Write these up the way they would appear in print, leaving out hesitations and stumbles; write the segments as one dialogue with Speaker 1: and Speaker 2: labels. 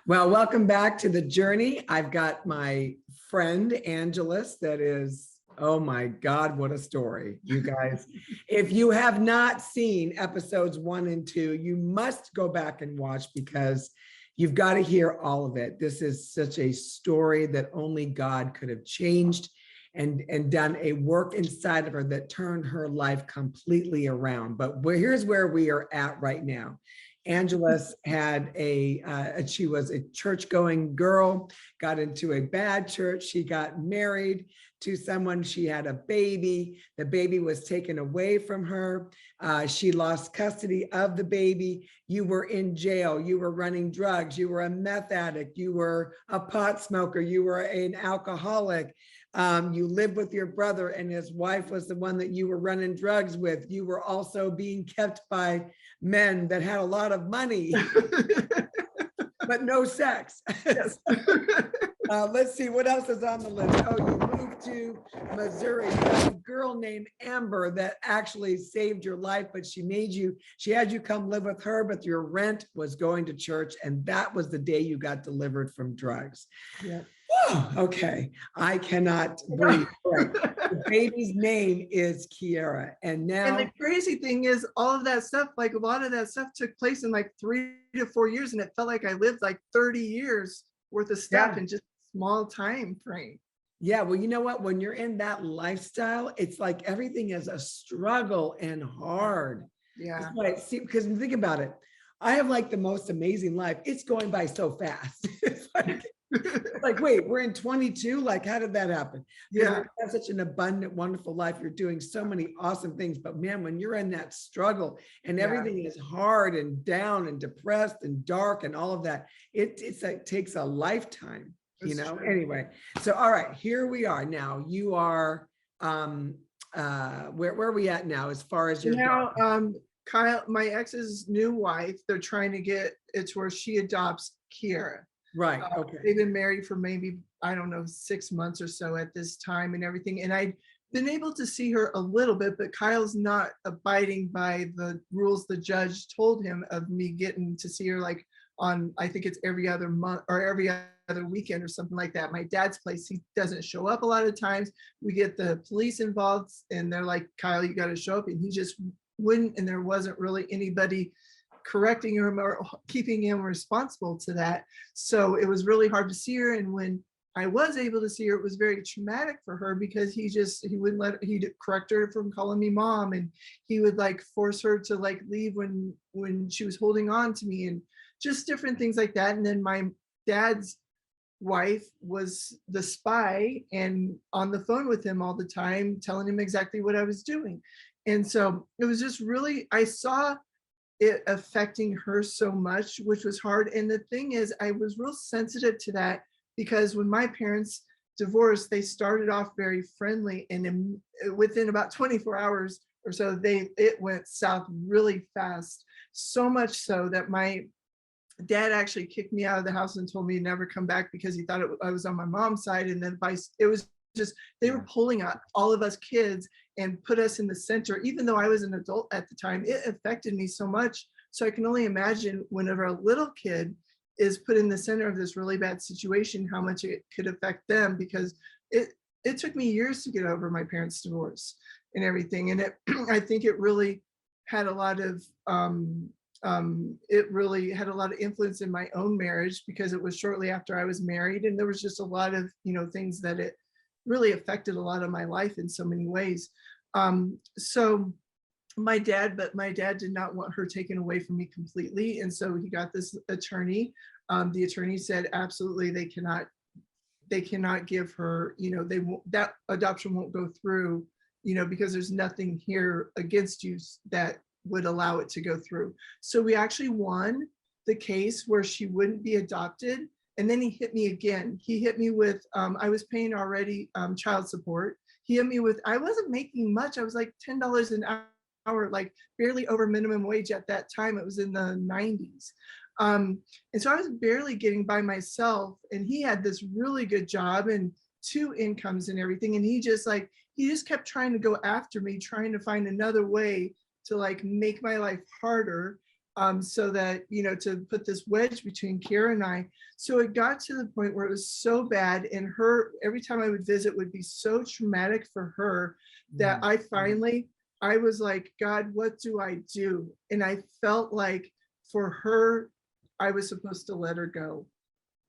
Speaker 1: Well, welcome back to the journey. I've got my friend Angelus that is, oh my God, what a story. You guys, if you have not seen episodes 1 and 2, you must go back and watch because you've got to hear all of it. This is such a story that only God could have changed and done a work inside of her that turned her life completely around. But here's where we are at right now. Angelus had she was a church-going girl, got into a bad church. She got married to someone. She had a baby. The baby was taken away from her. She lost custody of the baby. You were in jail. You were running drugs. You were a meth addict. You were a pot smoker. You were an alcoholic. You lived with your brother and his wife was the one that you were running drugs with. You were also being kept by men that had a lot of money, but no sex.
Speaker 2: Yes.
Speaker 1: Let's see what else is on the list. Oh, you moved to Missouri. You had a girl named Amber that actually saved your life, but she had you come live with her, but your rent was going to church. And that was the day you got delivered from drugs.
Speaker 2: Yeah.
Speaker 1: Okay, I cannot breathe. Right. The baby's name is Kiara, and now.
Speaker 2: And the crazy thing is, all of that stuff, like a lot of that stuff, took place in like 3 to 4 years, and it felt like I lived like 30 years worth of stuff in just a small time frame.
Speaker 1: Yeah, well, you know what? When you're in that lifestyle, it's like everything is a struggle and hard.
Speaker 2: Yeah.
Speaker 1: See, because think about it, I have like the most amazing life. It's going by so fast. It's like, wait, we're in 22. Like, how did that happen?
Speaker 2: Yeah.
Speaker 1: You have such an abundant, wonderful life. You're doing so many awesome things. But man, when you're in that struggle and everything is hard and down and depressed and dark and all of that, it's like takes a lifetime, you know? True. Anyway, so all right, here we are now. You are where are we at now as far as your
Speaker 2: now Kyle, my ex's new wife, they're trying to get it to where she adopts Kiara.
Speaker 1: Right. Okay.
Speaker 2: They've been married for maybe, I don't know, 6 months or so at this time and everything. And I'd been able to see her a little bit, but Kyle's not abiding by the rules the judge told him of me getting to see her like on, I think it's every other month or every other weekend or something like that. My dad's place, he doesn't show up a lot of times. We get the police involved and they're like, Kyle, you got to show up. And he just wouldn't. And there wasn't really anybody correcting him or keeping him responsible to that. So it was really hard to see her. And when I was able to see her, it was very traumatic for her because he wouldn't he'd correct her from calling me mom. And he would like force her to like leave when she was holding on to me and just different things like that. And then my dad's wife was the spy and on the phone with him all the time, telling him exactly what I was doing. And so it was just really, I saw it affecting her so much, which was hard. And the thing is, I was real sensitive to that because when my parents divorced, they started off very friendly, and within about 24 hours or so, it went south really fast. So much so that my dad actually kicked me out of the house and told me to never come back because he thought I was on my mom's side. And then it was just, they were pulling out all of us kids and put us in the center. Even though I was an adult at the time, it affected me so much. So I can only imagine whenever a little kid is put in the center of this really bad situation, how much it could affect them, because it took me years to get over my parents' divorce and everything. And I think it really had a lot of influence in my own marriage because it was shortly after I was married, and there was just a lot of things that it really affected a lot of my life in so many ways. So my dad did not want her taken away from me completely. And so he got this attorney. The attorney said, absolutely, they cannot give her, that adoption won't go through, because there's nothing here against you that would allow it to go through. So we actually won the case where she wouldn't be adopted. And then he hit me again. He hit me with, I was paying already child support. He hit me with, I wasn't making much. I was like $10 an hour, like barely over minimum wage at that time. It was in the 90s. And so I was barely getting by myself. And he had this really good job and 2 incomes and everything. And he just kept trying to go after me, trying to find another way to like make my life harder. so that, you know, to put this wedge between Kara and I. So it got to the point where it was so bad, and her, every time I would visit would be so traumatic for her that I finally, I was like, God, what do I do? And I felt like for her, I was supposed to let her go,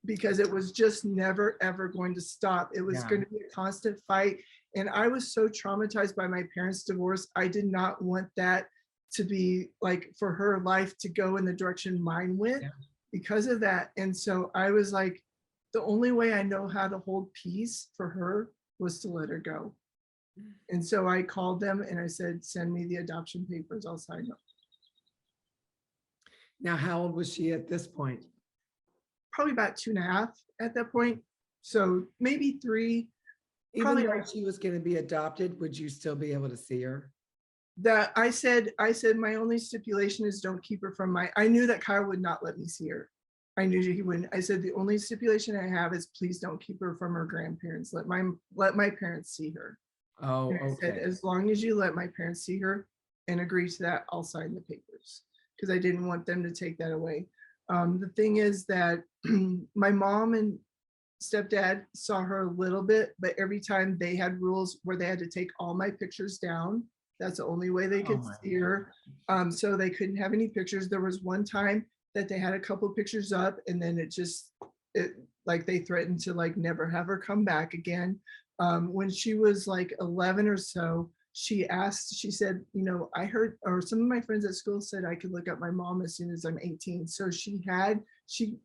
Speaker 2: because it was just never, ever going to stop. It was going to be a constant fight. And I was so traumatized by my parents' divorce. I did not want that to be like for her life to go in the direction mine went because of that. And so I was like, the only way I know how to hold peace for her was to let her go. And so I called them and I said, send me the adoption papers, I'll sign them.
Speaker 1: Now, how old was she at this point?
Speaker 2: Probably about 2.5 at that point. So maybe 3.
Speaker 1: Even
Speaker 2: Probably
Speaker 1: though she was going to be adopted, would you still be able to see her?
Speaker 2: That I said, my only stipulation is don't keep her from my, I knew that Kyle would not let me see her. I knew he wouldn't. I said, the only stipulation I have is please don't keep her from her grandparents. Let my parents see her.
Speaker 1: Oh,
Speaker 2: and I said, as long as you let my parents see her and agree to that, I'll sign the papers, because I didn't want them to take that away. The thing is that my mom and stepdad saw her a little bit, but every time they had rules where they had to take all my pictures down. That's the only way they could see her. So they couldn't have any pictures. There was one time that they had a couple pictures up, and then it like they threatened to like never have her come back again. When she was like 11 or so, she said, you know, I heard, or some of my friends at school said I could look up my mom as soon as I'm 18. So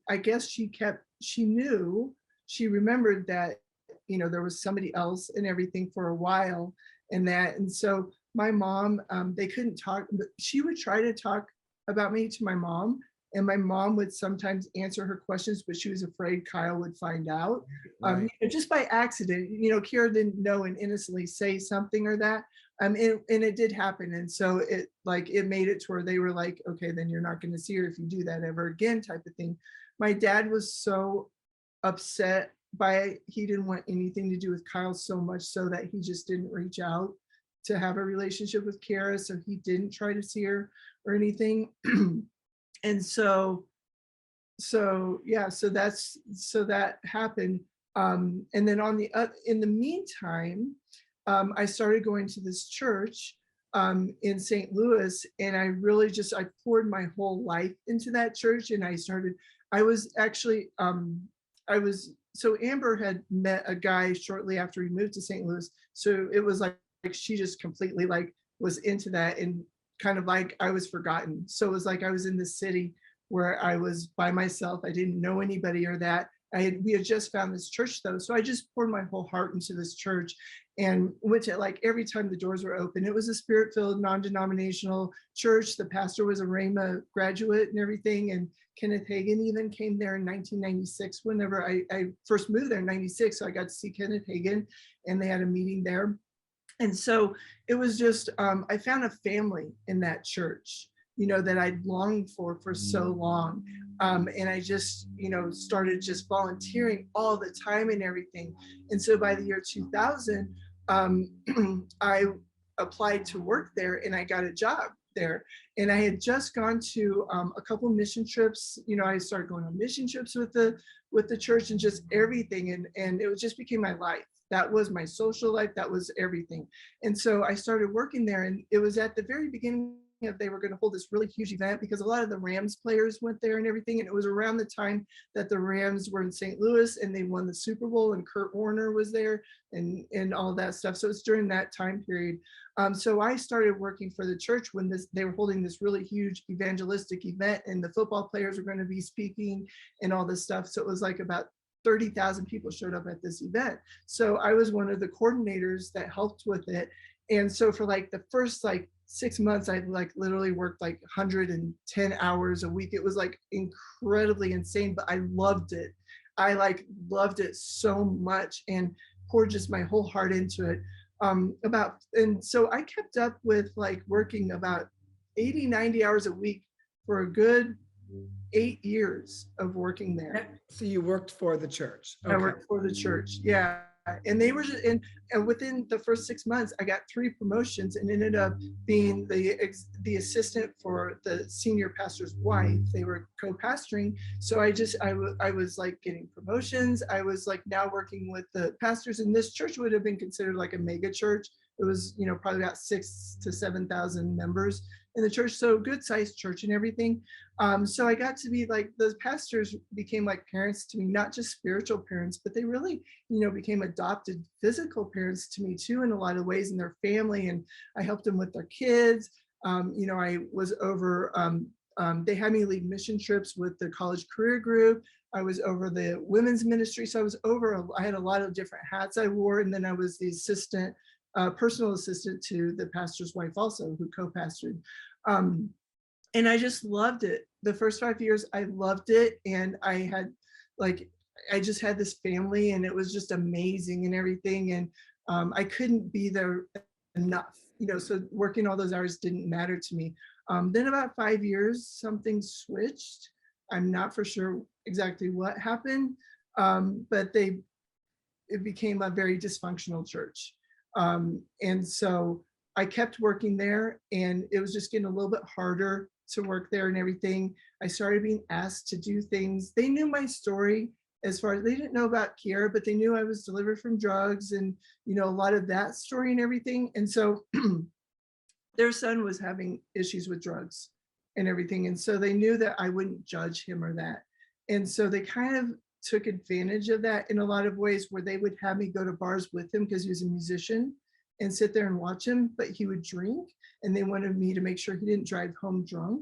Speaker 2: I guess she knew, she remembered that, you know, there was somebody else and everything for a while and that. And so my mom, they couldn't talk, but she would try to talk about me to my mom. And my mom would sometimes answer her questions, but she was afraid Kyle would find out. You know, just by accident, you know, Kira didn't know and innocently say something or that. And it did happen. And so it made it to where they were like, okay, then you're not going to see her if you do that ever again, type of thing. My dad was so upset by, he didn't want anything to do with Kyle so much so that he just didn't reach out to have a relationship with Kara. So he didn't try to see her or anything. And so that happened. And then in the meantime, I started going to this church in St. Louis, and I really I poured my whole life into that church. And so Amber had met a guy shortly after we moved to St. Louis. So it was like she just completely was into that, and kind of like I was forgotten. So it was like I was in the city where I was by myself. I didn't know anybody or that. We had just found this church though. So I just poured my whole heart into this church and went to every time the doors were open. It was a spirit-filled, non-denominational church. The pastor was a Rhema graduate and everything. And Kenneth Hagin even came there in 1996. Whenever I first moved there in 96, so I got to see Kenneth Hagin, and they had a meeting there. And so it was just, I found a family in that church, you know, that I'd longed for so long. And I just, you know, started just volunteering all the time and everything. And so by the year 2000, I applied to work there, and I got a job there. And I had just gone to a couple of mission trips. You know, I started going on mission trips with the church and just everything. And it just became my life. That was my social life. That was everything. And so I started working there, and it was at the very beginning of, they were going to hold this really huge event because a lot of the Rams players went there and everything. And it was around the time that the Rams were in St. Louis and they won the Super Bowl, and Kurt Warner was there and all that stuff. So it's during that time period. So I started working for the church when they were holding this really huge evangelistic event, and the football players were going to be speaking and all this stuff. So it was like about 30,000 people showed up at this event. So I was one of the coordinators that helped with it. And so for the first 6 months, I literally worked 110 hours a week. It was incredibly insane, but I loved it. I loved it so much and poured just my whole heart into it. And so I kept up with working about 80, 90 hours a week for a good 8 years of working there.
Speaker 1: So you worked for the church. Okay.
Speaker 2: I worked for the church. Yeah. And they were just, and within the first 6 months, I got 3 promotions and ended up being the assistant for the senior pastor's wife. They were co-pastoring. So I was like getting promotions. I was like now working with the pastors, and this church would have been considered like a mega church. It was, you know, probably about 6,000 to 7,000 members in the church. So good sized church and everything. So I got to be like, those pastors became like parents to me, not just spiritual parents, but they really, you know, became adopted physical parents to me too, in a lot of ways, in their family. And I helped them with their kids. You know, I was over, they had me lead mission trips with the college career group. I was over the women's ministry. So I was over, I had a lot of different hats I wore. And then I was the assistant, personal assistant to the pastor's wife also, who co-pastored. And I just loved it. The first 5 years, I loved it. And I had like, I just had this family, and it was just amazing and everything. And I couldn't be there enough, you know, so working all those hours didn't matter to me. Then about 5 years, something switched. I'm not for sure exactly what happened, but it became a very dysfunctional church. And so I kept working there, and it was just getting a little bit harder to work there and everything. I started being asked to do things. They knew my story, as far as they didn't know about Kiara, but they knew I was delivered from drugs and, you know, a lot of that story and everything. And so their son was having issues with drugs and everything. And so they knew that I wouldn't judge him or that. And so they kind of took advantage of that in a lot of ways, where they would have me go to bars with him because he was a musician, and sit there and watch him, but he would drink. And they wanted me to make sure he didn't drive home drunk,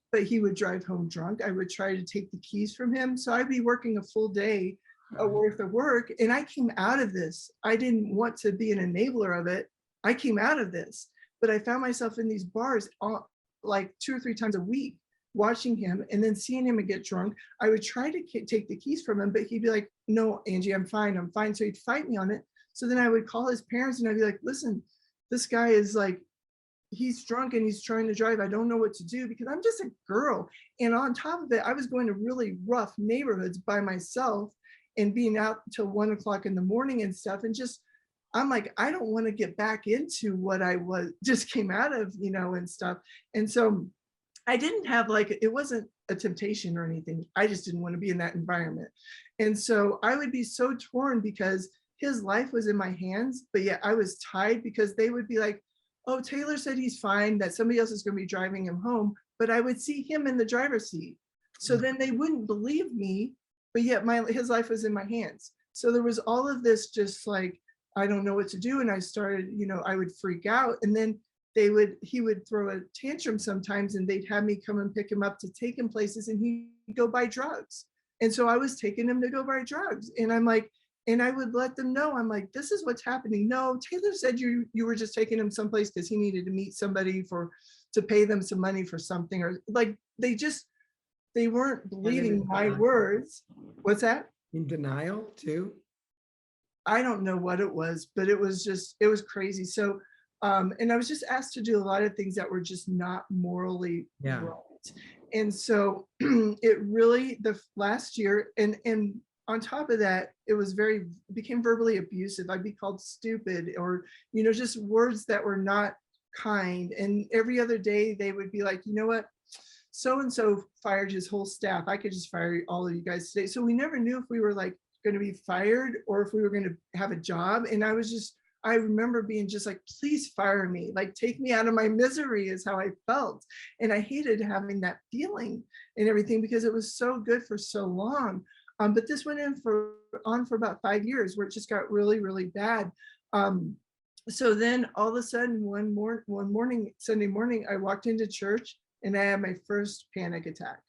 Speaker 2: but he would drive home drunk. I would try to take the keys from him. So I'd be working a full day worth of work. And I came out of this. I didn't want to be an enabler of it. I came out of this, but I found myself in these bars like 2 or 3 times a week, watching him and then seeing him get drunk. I would try to take the keys from him, but he'd be like, no, Angie, I'm fine. I'm fine. So he'd fight me on it. So then I would call his parents and I'd be like, listen, this guy is like, he's drunk and he's trying to drive. I don't know what to do, because I'm just a girl. And on top of it, I was going to really rough neighborhoods by myself and being out till 1 o'clock in the morning and stuff. And just, I'm like, I don't want to get back into what I just came out of, you know, and stuff. And so I didn't have like, it wasn't a temptation or anything. I just didn't want to be in that environment. And so I would be so torn, because his life was in my hands, but yet I was tied, because they would be like, oh, Taylor said he's fine, that somebody else is going to be driving him home, but I would see him in the driver's seat. So then they wouldn't believe me, but yet his life was in my hands. So there was all of this, just like, I don't know what to do. And I started, you know, I would freak out, and then he would throw a tantrum sometimes, and they'd have me come and pick him up to take him places, and he'd go buy drugs. And so I was taking him to go buy drugs. And I'm like, and I would let them know, I'm like, this is what's happening. No, Taylor said you were just taking him someplace because he needed to meet somebody to pay them some money for something, or like, they weren't believing my words. What's that?
Speaker 1: In denial too?
Speaker 2: I don't know what it was, but it was crazy. So, and I was just asked to do a lot of things that were just not morally right. And so it really, the last year, and on top of that, it became verbally abusive. I'd be called stupid, or, you know, just words that were not kind. And every other day they would be like, you know what? So-and-so fired his whole staff. I could just fire all of you guys today. So we never knew if we were like going to be fired or if we were going to have a job. And I remember being just like, please fire me, like take me out of my misery, is how I felt. And I hated having that feeling and everything, because it was so good for so long. But this went on for about 5 years, where it just got really, really bad. So then all of a sudden, one morning, Sunday morning, I walked into church and I had my first panic attack.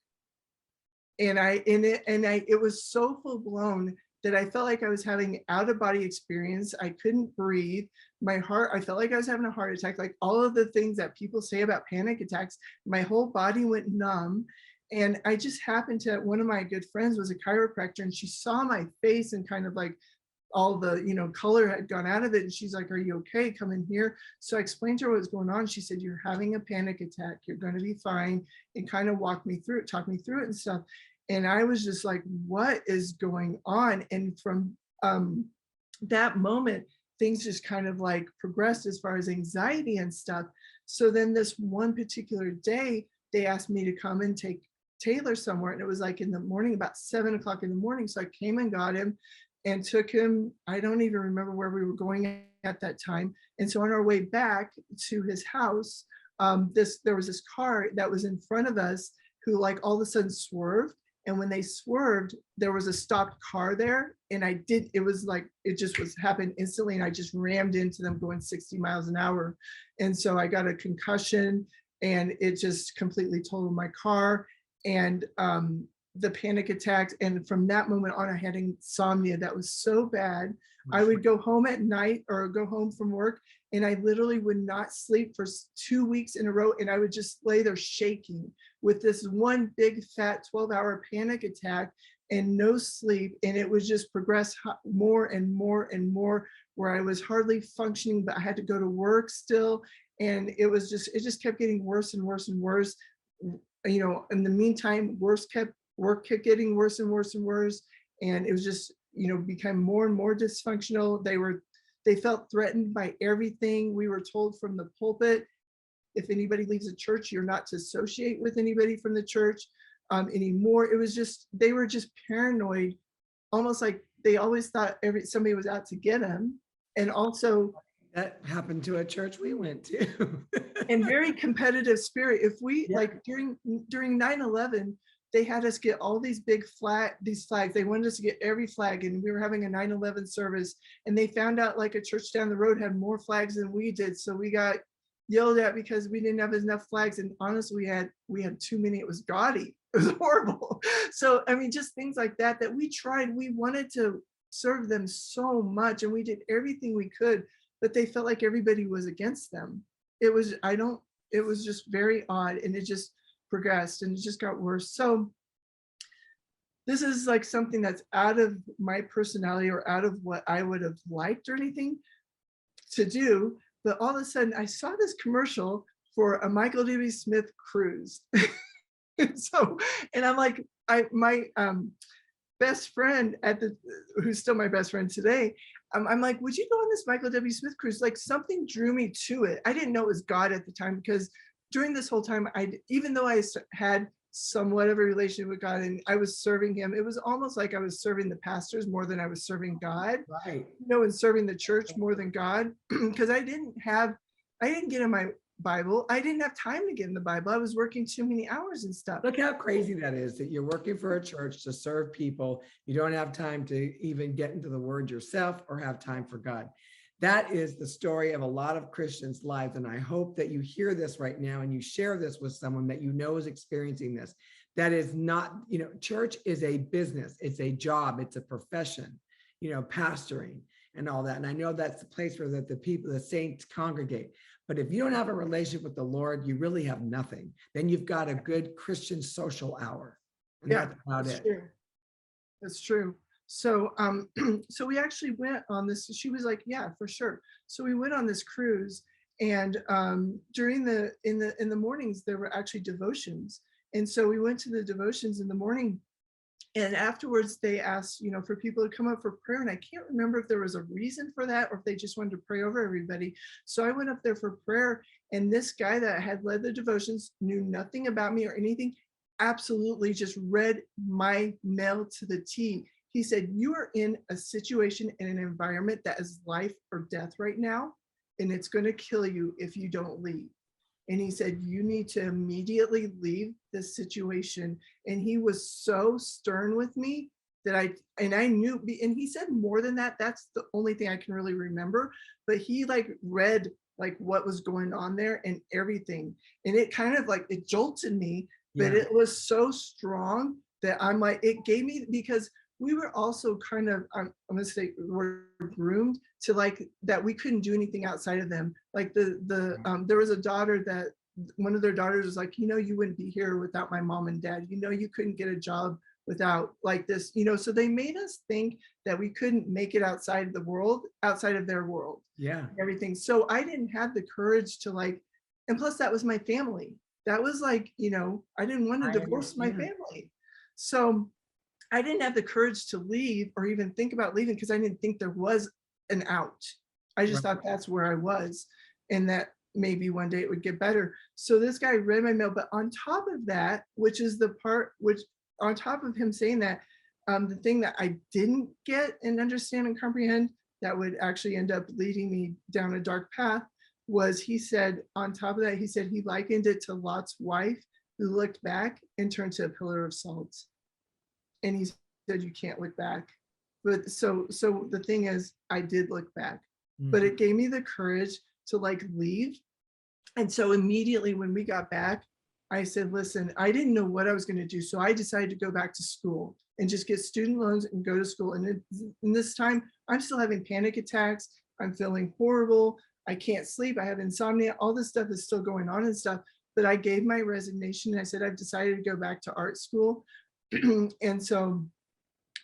Speaker 2: And it was so full blown that I felt like I was having an out of body experience. I couldn't breathe. I felt like I was having a heart attack, like all of the things that people say about panic attacks. My whole body went numb. And I just happened to, one of my good friends was a chiropractor, and she saw my face and kind of like all the, you know, color had gone out of it. And she's like, are you okay? Come in here. So I explained to her what was going on. She said, you're having a panic attack. You're going to be fine. And kind of talked me through it and stuff. And I was just like, what is going on? And from that moment, things just kind of like progressed as far as anxiety and stuff. So then this one particular day, they asked me to come and take Taylor somewhere. And it was like in the morning, about 7 o'clock in the morning. So I came and got him and took him. I don't even remember where we were going at that time. And so on our way back to his house, there was this car that was in front of us who like all of a sudden swerved. And when they swerved, there was a stopped car there. And it was like, it just happened instantly. And I just rammed into them going 60 miles an hour. And so I got a concussion and it just completely totaled my car. And the panic attacks. And from that moment on, I had insomnia that was so bad. I would go home at night or go home from work and I literally would not sleep for 2 weeks in a row. And I would just lay there shaking with this one big fat 12-hour panic attack and no sleep. And it would just progress more and more and more, where I was hardly functioning, but I had to go to work still. And it just kept getting worse and worse and worse. You know, in the meantime, work kept getting worse and worse and worse. And it was just, you know, became more and more dysfunctional. They felt threatened by everything. We were told from the pulpit, if anybody leaves a church, you're not to associate with anybody from the church anymore. It was just, they were just paranoid, almost like they always thought somebody was out to get them. And also,
Speaker 1: that happened to a church we went to.
Speaker 2: and very competitive spirit. If we like during 9/11, they had us get all these big these flags. They wanted us to get every flag, and we were having a 9/11 service, and they found out like a church down the road had more flags than we did. So we got yelled at because we didn't have enough flags. And honestly, we had too many. It was gaudy. It was horrible. So I mean, just things like that we tried. We wanted to serve them so much, and we did everything we could, but they felt like everybody was against them. It was just very odd, and it just progressed and it just got worse. So this is like something that's out of my personality or out of what I would have liked or anything to do. But all of a sudden I saw this commercial for a Michael W. Smith cruise. And I'm like, my best friend who's still my best friend today, I'm like, would you go on this Michael W. Smith cruise? Like something drew me to it. I didn't know it was God at the time, because during this whole time, even though I had somewhat of a relationship with God and I was serving him, it was almost like I was serving the pastors more than I was serving God,
Speaker 1: right?
Speaker 2: You know, and serving the church more than God, because I didn't get in my Bible. I didn't have time to get in the Bible. I was working too many hours and stuff.
Speaker 1: Look how crazy that is, that you're working for a church to serve people. You don't have time to even get into the word yourself or have time for God. That is the story of a lot of Christians' lives. And I hope that you hear this right now and you share this with someone that you know is experiencing this. That is not, you know, church is a business. It's a job. It's a profession, you know, pastoring and all that. And I know that's the place where the saints congregate. But if you don't have a relationship with the Lord, you really have nothing. Then you've got a good Christian social hour. And
Speaker 2: yeah,
Speaker 1: that's about it.
Speaker 2: True. That's true. So, so we actually went on this. She was like, yeah, for sure. So we went on this cruise, and during in the mornings, there were actually devotions. And so we went to the devotions in the morning, and afterwards they asked, you know, for people to come up for prayer. And I can't remember if there was a reason for that or if they just wanted to pray over everybody. So I went up there for prayer, and this guy that had led the devotions knew nothing about me or anything, absolutely just read my mail to the T. He said, you are in a situation in an environment that is life or death right now, and it's going to kill you if you don't leave. And he said, you need to immediately leave this situation. And he was so stern with me that I knew, and he said more than that. That's the only thing I can really remember. But he like read like what was going on there and everything. And it kind of like, it jolted me, but it was so strong that I'm like, it gave me, because we were also kind of, I'm gonna say, we're groomed to like that we couldn't do anything outside of them. Like there was a daughter that one of their daughters was like, you know, you wouldn't be here without my mom and dad. You know, you couldn't get a job without like this, you know. So they made us think that we couldn't make it outside of the world, outside of their world.
Speaker 1: Yeah.
Speaker 2: Everything. So I didn't have the courage to like, and plus that was my family. That was like, you know, I didn't want to divorce my family. So I didn't have the courage to leave or even think about leaving, because I didn't think there was an out. I just thought that's where I was, and that maybe one day it would get better. So this guy read my mail, but on top of that, which is the part which on top of him saying that, the thing that I didn't get and understand and comprehend that would actually end up leading me down a dark path was he said, on top of that, he said he likened it to Lot's wife who looked back and turned to a pillar of salt. And he said, you can't look back. But so the thing is, I did look back, but it gave me the courage to like leave. And so immediately when we got back, I said, listen, I didn't know what I was going to do. So I decided to go back to school and just get student loans and go to school. And in this time, I'm still having panic attacks. I'm feeling horrible. I can't sleep. I have insomnia. All this stuff is still going on and stuff. But I gave my resignation. I said, I've decided to go back to art school. And so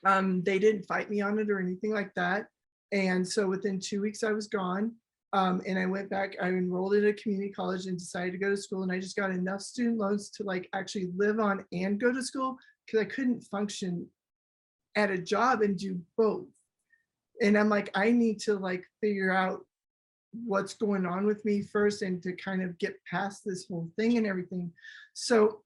Speaker 2: they didn't fight me on it or anything like that. And so within 2 weeks, I was gone. And I went back, I enrolled at a community college and decided to go to school. And I just got enough student loans to like actually live on and go to school because I couldn't function at a job and do both. And I'm like, I need to like figure out what's going on with me first and to kind of get past this whole thing and everything. So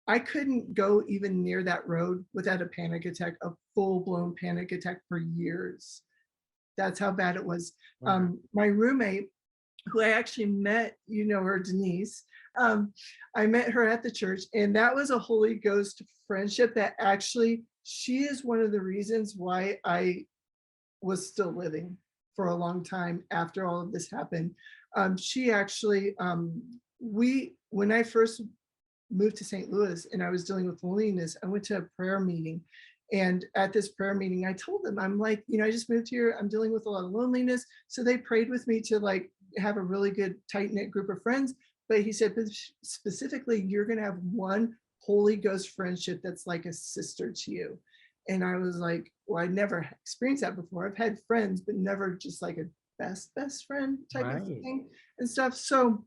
Speaker 2: I couldn't go even near that road without a panic attack, a full-blown panic attack for years. That's how bad it was. Wow. My roommate, who I actually met, you know her, Denise, I met her at the church, and that was a Holy Ghost friendship that actually, she is one of the reasons why I was still living for a long time after all of this happened. She actually, when I first moved to St. Louis and I was dealing with loneliness, I went to a prayer meeting. And at this prayer meeting, I told them, I'm like, you know, I just moved here. I'm dealing with a lot of loneliness. So they prayed with me to like have a really good tight knit group of friends. But he said, specifically, you're going to have one Holy Ghost friendship that's like a sister to you. And I was like, well, I never experienced that before. I've had friends, but never just like a best friend type of thing and stuff. So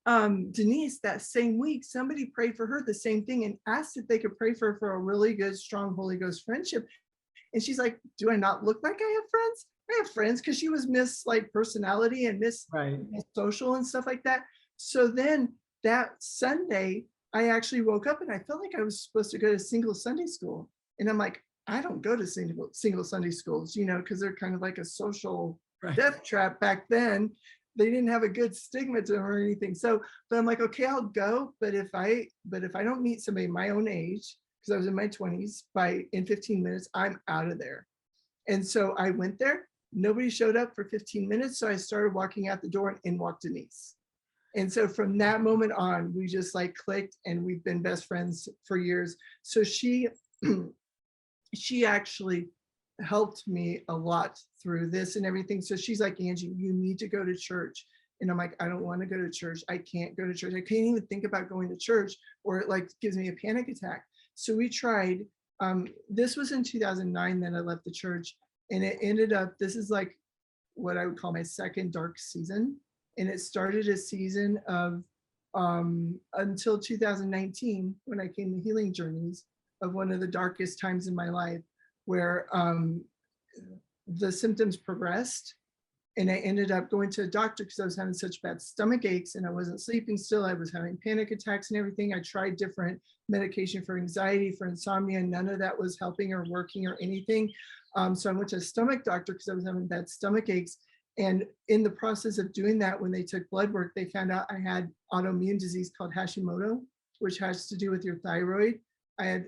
Speaker 2: Denise, that same week, somebody prayed for her the same thing and asked if they could pray for her for a really good, strong Holy Ghost friendship. And she's like, do I not look like I have friends? I have friends, because she was Miss like personality and Miss social and stuff like that. So then that Sunday, I actually woke up and I felt like I was supposed to go to single Sunday school. And I'm like, I don't go to single Sunday schools, you know, because they're kind of like a social death trap back then. They didn't have a good stigma to them or anything. So, but I'm like, okay, I'll go. But if I don't meet somebody my own age, because I was in my 20s, in 15 minutes, I'm out of there. And so I went there. Nobody showed up for 15 minutes. So I started walking out the door and in walked Denise. And so from that moment on, we just like clicked and we've been best friends for years. So she actually helped me a lot through this and everything. So she's like, Angie, you need to go to church. And I'm like, I don't want to go to church. I can't go to church. I can't even think about going to church, or it like gives me a panic attack. So we tried. This was in 2009 that I left the church, and it ended up, this is like what I would call my second dark season. And it started a season of until 2019, when I came to Healing Journeys, of one of the darkest times in my life, where the symptoms progressed, and I ended up going to a doctor because I was having such bad stomach aches and I wasn't sleeping still. I was having panic attacks and everything. I tried different medication for anxiety, for insomnia, and none of that was helping or working or anything. So I went to a stomach doctor because I was having bad stomach aches. And in the process of doing that, when they took blood work, they found out I had autoimmune disease called Hashimoto, which has to do with your thyroid.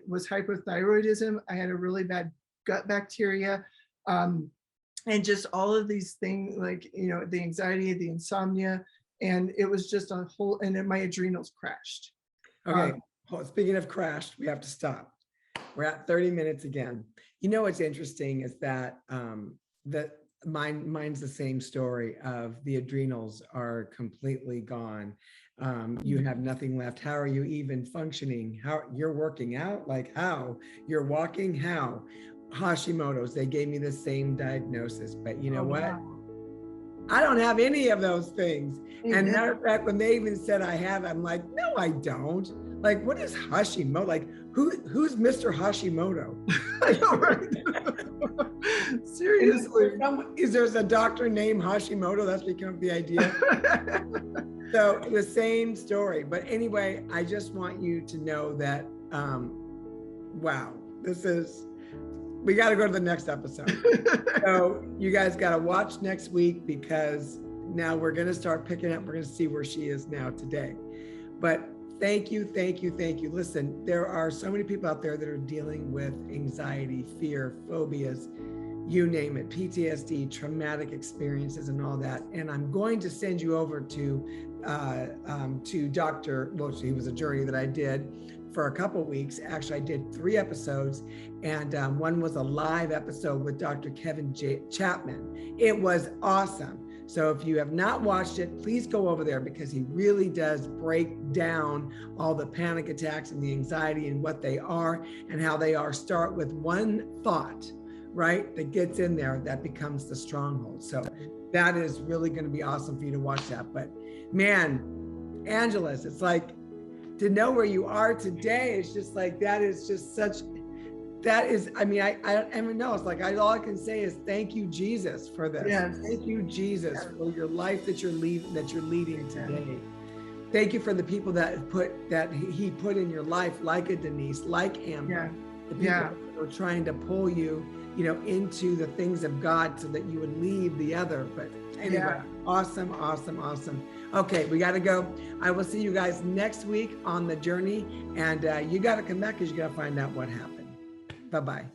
Speaker 2: Was hypothyroidism. I had a really bad gut bacteria, and just all of these things, like, you know, the anxiety, the insomnia, and it was just a whole, and then my adrenals crashed.
Speaker 1: Okay, speaking of crashed, we have to stop. We're at 30 minutes again. You know, what's interesting is that mine's the same story of the adrenals are completely gone. You have nothing left. How are you even functioning? How you're working out? Like how? You're walking? How? Hashimoto's, they gave me the same diagnosis, but you know what? Wow. I don't have any of those things. And matter of fact, when they even said I have, I'm like, no, I don't. Like, what is Hashimoto? Like, Who's Mr. Hashimoto?
Speaker 2: I know, right? Seriously.
Speaker 1: Is there a doctor named Hashimoto? That's become the idea. So the same story. But anyway, I just want you to know that, wow, we got to go to the next episode. So you guys got to watch next week, because now we're going to start picking up. We're going to see where she is now today. But thank you. Listen, there are so many people out there that are dealing with anxiety, fear, phobias, you name it, PTSD, traumatic experiences and all that. And I'm going to send you over to Dr. Well, he was a journey that I did for a couple weeks. Actually, I did 3 episodes, and one was a live episode with Dr. Kevin Chapman. It was awesome. So if you have not watched it, please go over there, because he really does break down all the panic attacks and the anxiety and what they are and how they are. Start with one thought, right, that gets in there that becomes the stronghold. So that is really going to be awesome for you to watch that. But man, Angelus, it's like, to know where you are today, it's just like, that is just such, that is, I mean, I don't even know. It's like, all I can say is thank you, Jesus, for this.
Speaker 2: Yes.
Speaker 1: Thank you, Jesus, for your life that you're leading today. Thank you for the people that he put in your life, like a Denise, like Amber, the people that are trying to pull you, into the things of God so that you would leave the other. But anyway, awesome. Okay, we got to go. I will see you guys next week on the journey, and you got to come back, because you got to find out what happened. Bye-bye.